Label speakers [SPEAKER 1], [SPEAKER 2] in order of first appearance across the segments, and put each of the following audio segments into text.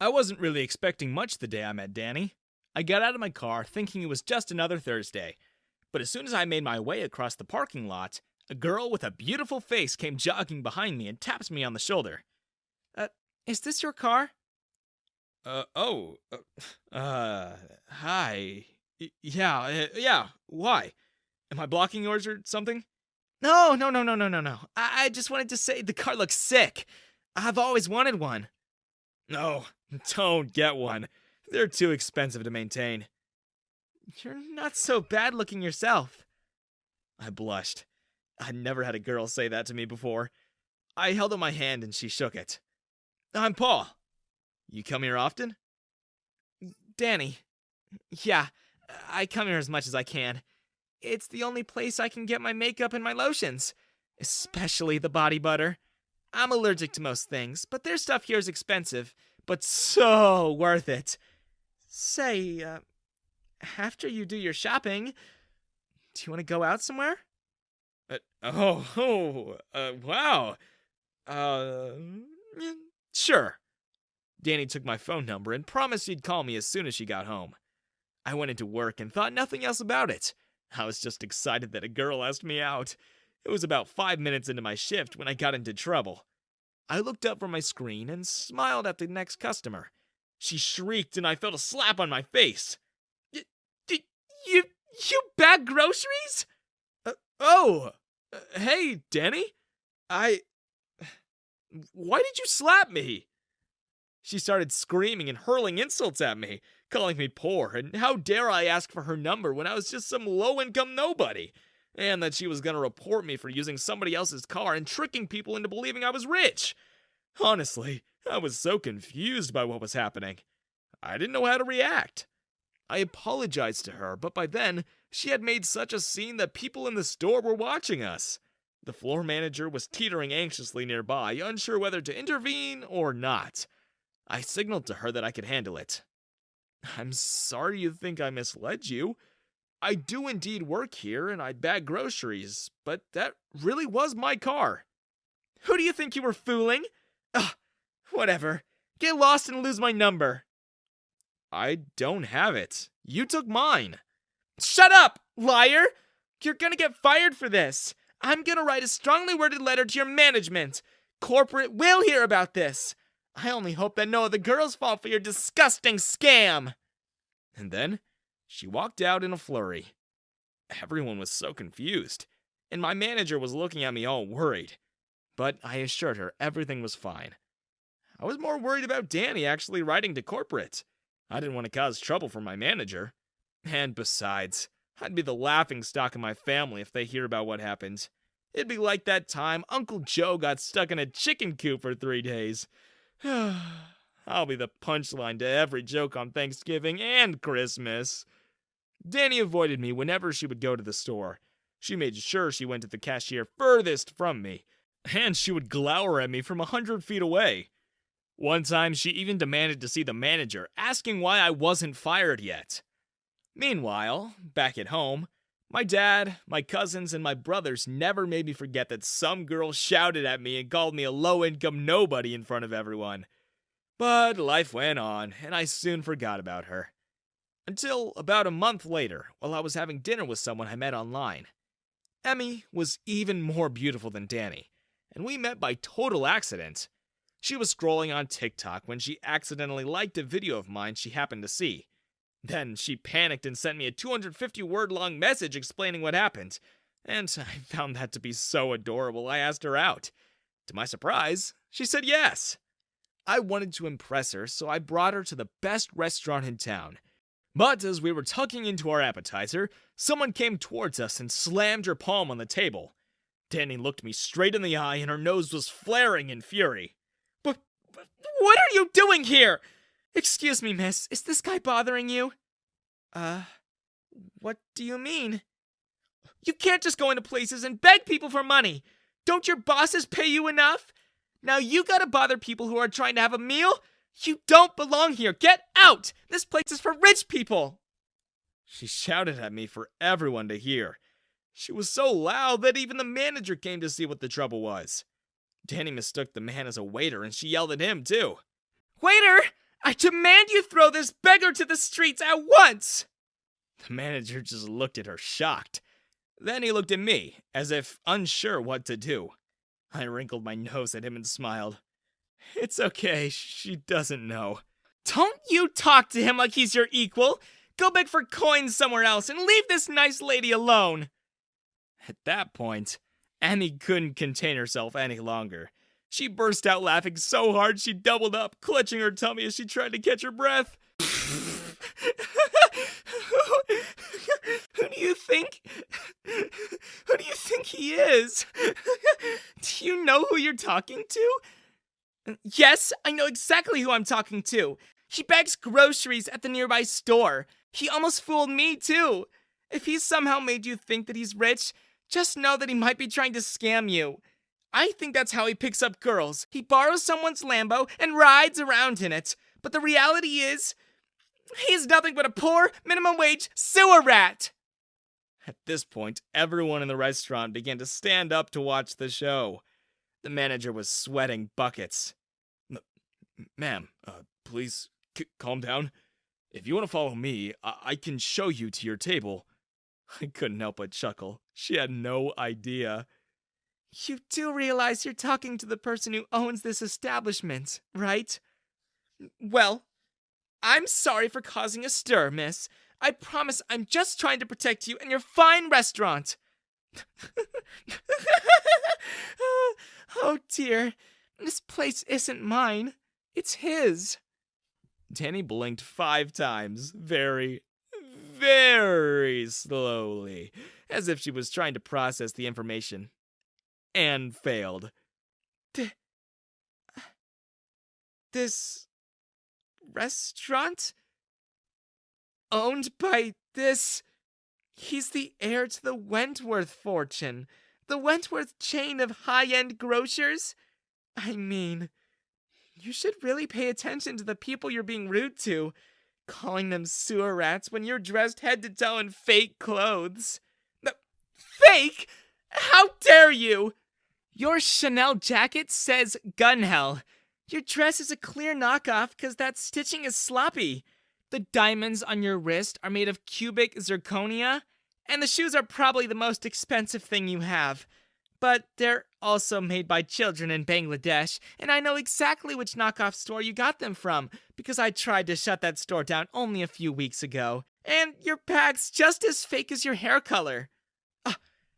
[SPEAKER 1] I wasn't really expecting much the day I met Danny. I got out of my car thinking it was just another Thursday. But as soon as I made my way across the parking lot, a girl with a beautiful face came jogging behind me and taps me on the shoulder. Uh, is this your car? Hi. Yeah, why? Am I blocking yours or something? No. I just wanted to say the car looks sick. I've always wanted one. No, don't get one. They're too expensive to maintain. You're not so bad looking yourself. I blushed. I'd never had a girl say that to me before. I held out my hand and she shook it. I'm Paul. You come here often? Danny. Yeah, I come here as much as I can. It's the only place I can get my makeup and my lotions. Especially the body butter. I'm allergic to most things, but their stuff here is expensive, but so worth it. Say, after you do your shopping, do you want to go out somewhere? Wow. Sure. Danny took my phone number and promised she'd call me as soon as she got home. I went into work and thought nothing else about it. I was just excited that a girl asked me out. It was about 5 minutes into my shift when I got into trouble. I looked up from my screen and smiled at the next customer. She shrieked and I felt a slap on my face. You bag groceries? Hey, Danny. Why did you slap me? She started screaming and hurling insults at me, calling me poor, and how dare I ask for her number when I was just some low-income nobody, and that she was going to report me for using somebody else's car and tricking people into believing I was rich. Honestly, I was so confused by what was happening. I didn't know how to react. I apologized to her, but by then, she had made such a scene that people in the store were watching us. The floor manager was teetering anxiously nearby, unsure whether to intervene or not. I signaled to her that I could handle it. I'm sorry you think I misled you. I do indeed work here and I bag groceries, but that really was my car. Who do you think you were fooling? Ugh, whatever. Get lost and lose my number. I don't have it. You took mine. Shut up, liar! You're gonna get fired for this. I'm gonna write a strongly worded letter to your management. Corporate will hear about this. I only hope that no other girls fall for your disgusting scam. And then, she walked out in a flurry. Everyone was so confused, and my manager was looking at me all worried. But I assured her everything was fine. I was more worried about Danny actually writing to corporate. I didn't want to cause trouble for my manager. And besides, I'd be the laughingstock of my family if they hear about what happened. It'd be like that time Uncle Joe got stuck in a chicken coop for 3 days. I'll be the punchline to every joke on Thanksgiving and Christmas. Danny avoided me whenever she would go to the store. She made sure she went to the cashier furthest from me, and she would glower at me from 100 feet away. One time, she even demanded to see the manager, asking why I wasn't fired yet. Meanwhile, back at home, my dad, my cousins, and my brothers never made me forget that some girl shouted at me and called me a low-income nobody in front of everyone. But life went on, and I soon forgot about her. Until about a month later, while I was having dinner with someone I met online. Emmy was even more beautiful than Danny, and we met by total accident. She was scrolling on TikTok when she accidentally liked a video of mine she happened to see. Then she panicked and sent me a 250-word-long message explaining what happened, and I found that to be so adorable I asked her out. To my surprise, she said yes. I wanted to impress her, so I brought her to the best restaurant in town. But as we were tucking into our appetizer, someone came towards us and slammed her palm on the table. Danny looked me straight in the eye and her nose was flaring in fury. But what are you doing here? Excuse me, miss, is this guy bothering you? What do you mean? You can't just go into places and beg people for money. Don't your bosses pay you enough? Now you gotta bother people who are trying to have a meal? You don't belong here. Get out! This place is for rich people! She shouted at me for everyone to hear. She was so loud that even the manager came to see what the trouble was. Danny mistook the man as a waiter and she yelled at him too. Waiter! I demand you throw this beggar to the streets at once! The manager just looked at her, shocked. Then he looked at me, as if unsure what to do. I wrinkled my nose at him and smiled. It's okay, she doesn't know. Don't you talk to him like he's your equal! Go beg for coins somewhere else and leave this nice lady alone! At that point, Emmy couldn't contain herself any longer. She burst out laughing so hard she doubled up, clutching her tummy as she tried to catch her breath. Who do you think he is? Do you know who you're talking to? Yes, I know exactly who I'm talking to. He bags groceries at the nearby store. He almost fooled me too. If he's somehow made you think that he's rich, just know that he might be trying to scam you. I think that's how he picks up girls. He borrows someone's Lambo and rides around in it. But the reality is, he's nothing but a poor, minimum-wage sewer rat! At this point, everyone in the restaurant began to stand up to watch the show. The manager was sweating buckets. Ma'am, please, calm down. If you want to follow me, I can show you to your table. I couldn't help but chuckle. She had no idea. You do realize you're talking to the person who owns this establishment, right? Well, I'm sorry for causing a stir, miss. I promise I'm just trying to protect you and your fine restaurant. Oh dear, this place isn't mine. It's his. Danny blinked 5 times, very, very slowly, as if she was trying to process the information. And failed. This restaurant? Owned by this... He's the heir to the Wentworth fortune. The Wentworth chain of high-end grocers? I mean, you should really pay attention to the people you're being rude to. Calling them sewer rats when you're dressed head to toe in fake clothes. Fake? How dare you! Your Chanel jacket says gun hell. Your dress is a clear knockoff because that stitching is sloppy. The diamonds on your wrist are made of cubic zirconia, and the shoes are probably the most expensive thing you have. But they're also made by children in Bangladesh, and I know exactly which knockoff store you got them from, because I tried to shut that store down only a few weeks ago. And your bag's just as fake as your hair color.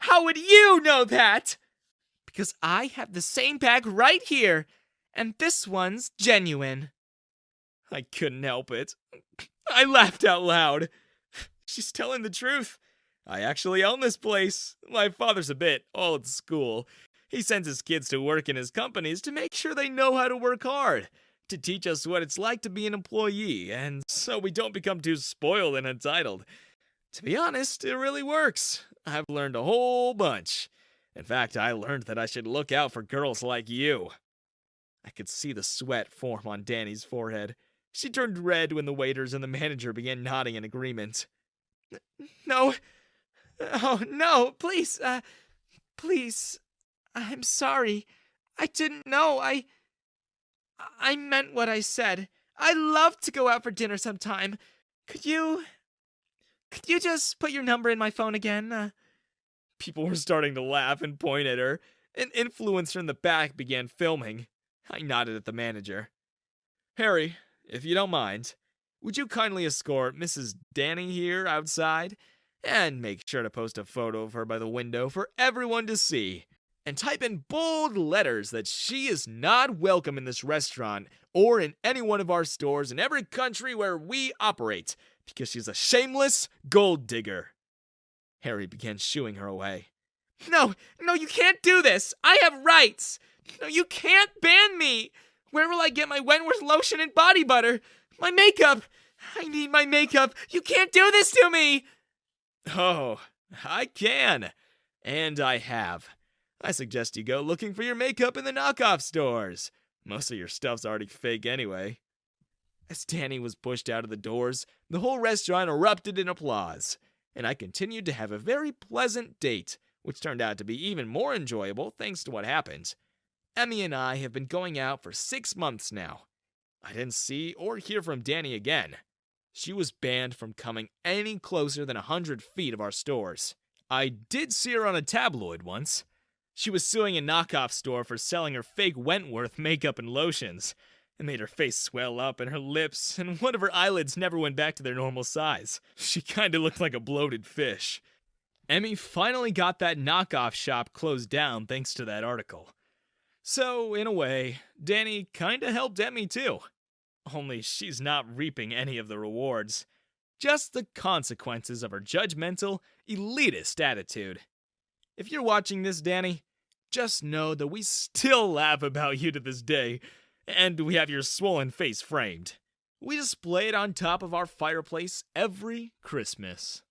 [SPEAKER 1] How would you know that? Because I have the same bag right here, and this one's genuine. I couldn't help it. I laughed out loud. She's telling the truth. I actually own this place. My father's a bit old school. He sends his kids to work in his companies to make sure they know how to work hard, to teach us what it's like to be an employee, and so we don't become too spoiled and entitled. To be honest, it really works. I've learned a whole bunch. In fact, I learned that I should look out for girls like you. I could see the sweat form on Danny's forehead. She turned red when the waiters and the manager began nodding in agreement. No. Oh, no, please, please. I'm sorry. I didn't know. I meant what I said. I'd love to go out for dinner sometime. Could you just put your number in my phone again? People were starting to laugh and point at her. An influencer in the back began filming. I nodded at the manager. Harry, if you don't mind, would you kindly escort Mrs. Danny here outside? And make sure to post a photo of her by the window for everyone to see. And type in bold letters that she is not welcome in this restaurant or in any one of our stores in every country where we operate, because she's a shameless gold digger. Harry began shooing her away. No, you can't do this. I have rights. No, you can't ban me. Where will I get my Wentworth lotion and body butter? My makeup. I need my makeup. You can't do this to me. Oh, I can. And I have. I suggest you go looking for your makeup in the knockoff stores. Most of your stuff's already fake anyway. As Danny was pushed out of the doors, the whole restaurant erupted in applause, and I continued to have a very pleasant date, which turned out to be even more enjoyable thanks to what happened. Emmy and I have been going out for 6 months now. I didn't see or hear from Danny again. She was banned from coming any closer than 100 feet of our stores. I did see her on a tabloid once. She was suing a knockoff store for selling her fake Wentworth makeup and lotions. It made her face swell up and her lips, and one of her eyelids never went back to their normal size. She kinda looked like a bloated fish. Emmy finally got that knockoff shop closed down thanks to that article. So, in a way, Danny kinda helped Emmy too. Only she's not reaping any of the rewards. Just the consequences of her judgmental, elitist attitude. If you're watching this, Danny, just know that we still laugh about you to this day, and we have your swollen face framed. We display it on top of our fireplace every Christmas.